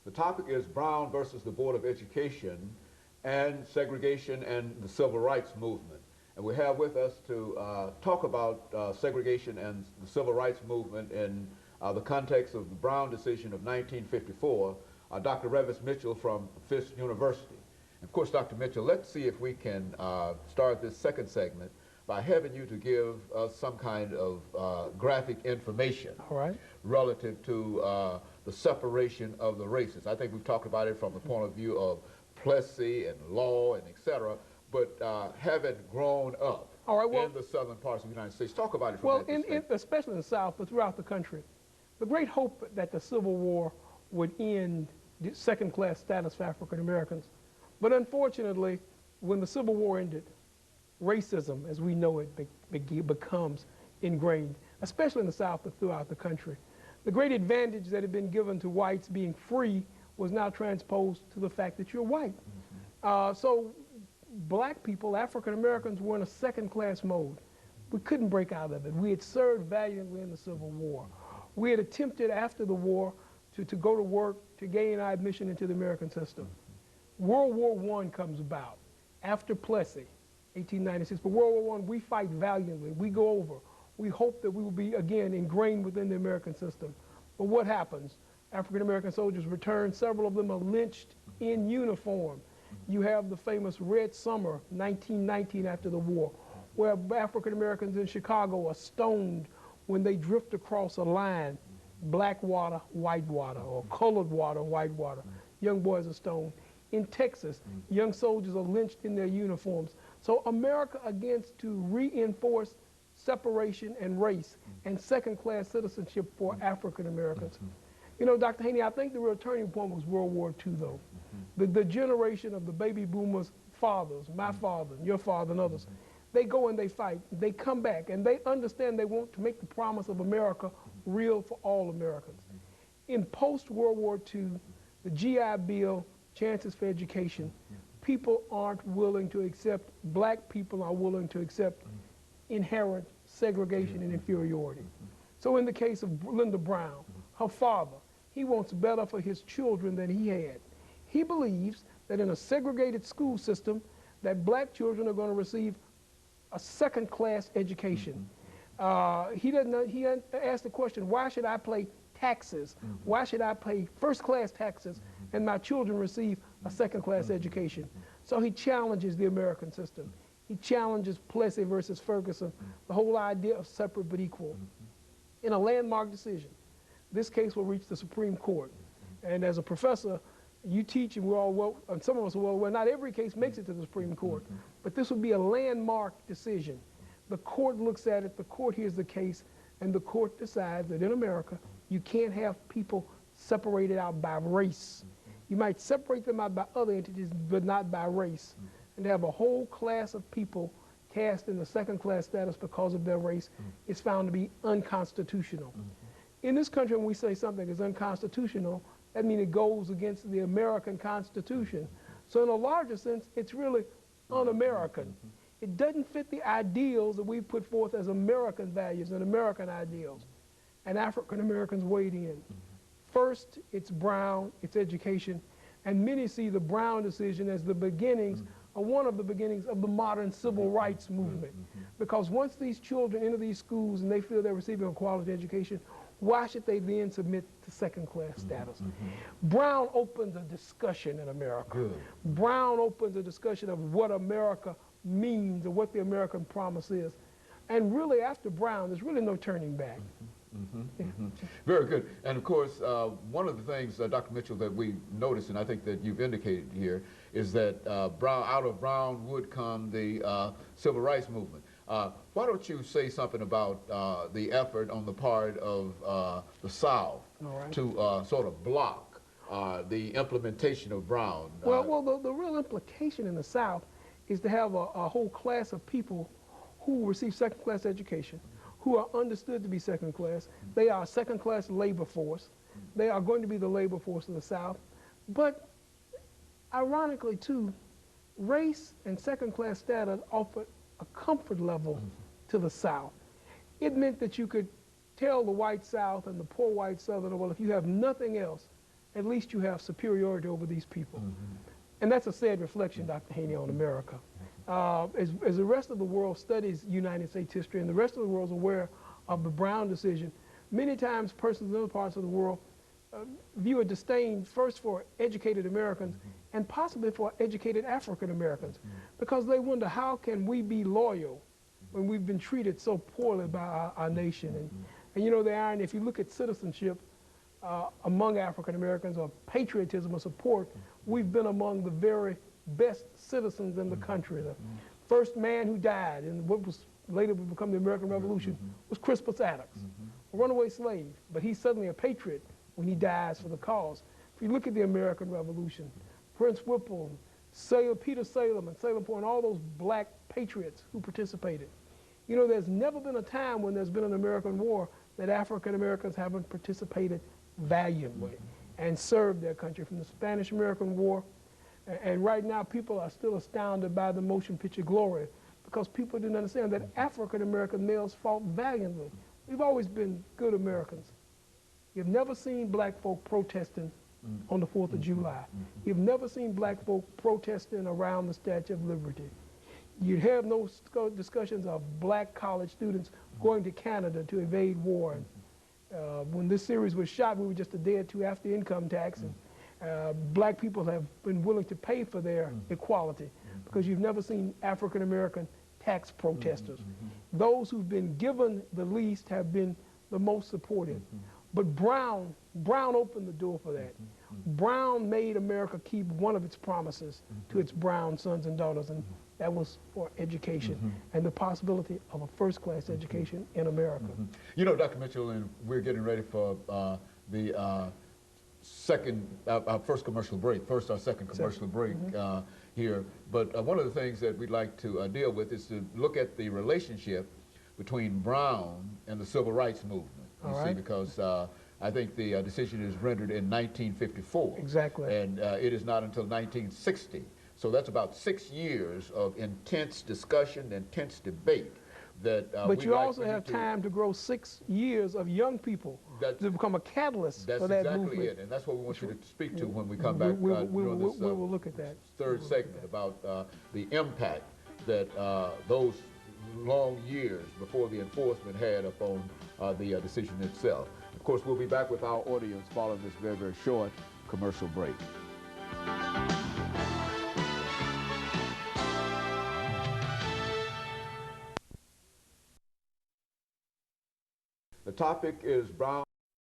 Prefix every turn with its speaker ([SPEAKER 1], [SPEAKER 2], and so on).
[SPEAKER 1] The topic is Brown versus the Board of Education and segregation and the Civil Rights Movement. And we have with us to talk about segregation and the Civil Rights Movement in the context of the Brown decision of 1954, Dr. Revis Mitchell from Fisk University. And of course, Dr. Mitchell, let's see if we can start this second segment by having you to give us some kind of graphic information relative to the separation of the races. I think we've talked about it from the point of view of Plessy and law and et cetera, but having grown up in the southern parts of the United States, talk about it from that
[SPEAKER 2] especially in the South, but throughout the country. The great hope that the Civil War would end second-class status for African Americans. But unfortunately, when the Civil War ended, racism, as we know it, becomes ingrained, especially in the South, but throughout the country. The great advantage that had been given to whites being free was now transposed to the fact that you're white. So black people, African Americans, were in a second-class mode. We couldn't break out of it. We had served valiantly in the Civil War. We had attempted after the war to go to work, to gain our admission into the American system. World War I comes about after Plessy, 1896. But World War I, we fight valiantly. We go over. We hope that we will be, again, ingrained within the American system. But what happens? African-American soldiers return. Several of them are lynched in uniform. You have the famous Red Summer, 1919, after the war, where African-Americans in Chicago are stoned when they drift across a line, black water, white water, or colored water, white water. Young boys are stoned. In Texas, young soldiers are lynched in their uniforms. So America begins to reinforce separation and race and second-class citizenship for African Americans. You know, Dr. Haney, I think the real turning point was World War II, though. The generation of the baby boomers' fathers, my father, your father, and others, they go and they fight. They come back, and they understand they want to make the promise of America real for all Americans. In post-World War II, the GI Bill, chances for education, people aren't willing to accept, black people are willing to accept inherent segregation and inferiority. So in the case of Linda Brown, her father, he wants better for his children than he had. He believes that in a segregated school system, that black children are going to receive a second-class education. He asked the question, why should I pay taxes? Why should I pay first-class taxes and my children receive a second-class education? So he challenges the American system. He challenges Plessy versus Ferguson, the whole idea of separate but equal. In a landmark decision, this case will reach the Supreme Court. And as a professor, you teach, and we're all well, and some of us are well, not every case makes it to the Supreme Court, but this would be a landmark decision. The court looks at it, the court hears the case, and the court decides that in America, you can't have people separated out by race. You might separate them out by other entities, but not by race. And to have a whole class of people cast in the second-class status because of their race is found to be unconstitutional. In this country, when we say something is unconstitutional, that means it goes against the American Constitution. So in a larger sense, it's really un-American. It doesn't fit the ideals that we put forth as American values and American ideals. And African Americans weighed in. First, it's Brown, it's education, and many see the Brown decision as the beginnings, or one of the beginnings of the modern civil rights movement. Because once these children enter these schools and they feel they're receiving a quality education, why should they then submit to second-class status? Brown opens a discussion in America. Brown opens a discussion of what America means or what the American promise is. And really, after Brown, there's really no turning back.
[SPEAKER 1] Very good. And of course, one of the things, Dr. Mitchell, that we noticed, and I think that you've indicated here, is that out of Brown would come the civil rights movement. Why don't you say something about the effort on the part of the South to sort of block the implementation of Brown?
[SPEAKER 2] Well, the real implication in the South is to have a whole class of people who receive second-class education, who are understood to be second-class. They are a second-class labor force. They are going to be the labor force of the South. But ironically, too, race and second-class status offered a comfort level to the South. It meant that you could tell the white South and the poor white Southerner, well, if you have nothing else, at least you have superiority over these people. And that's a sad reflection, Dr. Haney, on America. As the rest of the world studies United States history and the rest of the world is aware of the Brown decision, many times persons in other parts of the world view a disdain first for educated Americans and possibly for educated African Americans, because they wonder, how can we be loyal when we've been treated so poorly by our nation? And you know, the irony, if you look at citizenship among African Americans, or patriotism or support, we've been among the very best citizens in the country. The first man who died in what was later would become the American Revolution was Crispus Attucks, a runaway slave, but he's suddenly a patriot when he dies for the cause. If you look at the American Revolution, Prince Whipple, Peter Salem and Salem Point, all those black patriots who participated. You know, there's never been a time when there's been an American war that African Americans haven't participated valiantly and served their country, from the Spanish-American War. And right now, people are still astounded by the motion picture Glory, because people didn't understand that African American males fought valiantly. We've always been good Americans. You've never seen black folk protesting on the 4th of July. You've never seen black folk protesting around the Statue of Liberty. You'd have no discussions of black college students going to Canada to evade war. When this series was shot, we were just a day or two after income tax, and black people have been willing to pay for their equality, because you've never seen African American tax protesters. Those who've been given the least have been the most supported. But Brown opened the door for that. Brown made America keep one of its promises to its brown sons and daughters, and that was for education and the possibility of a first-class education in America.
[SPEAKER 1] You know, Dr. Mitchell, and we're getting ready for the our first commercial break, our second commercial break here. But one of the things that we'd like to deal with is to look at the relationship between Brown and the Civil Rights Movement. You see, because I think the decision is rendered in 1954.
[SPEAKER 2] Exactly.
[SPEAKER 1] And it is not until 1960. So that's about 6 years of intense discussion, intense debate.
[SPEAKER 2] But you also have time to grow 6 years of young people to become a catalyst for that movement.
[SPEAKER 1] That's exactly it, and that's what we want you to speak to when we come back during this
[SPEAKER 2] we will look at that.
[SPEAKER 1] third segment about the impact that those long years before the enforcement had upon the decision itself. Of course, we'll be back with our audience following this very, very short commercial break. The topic is Brown.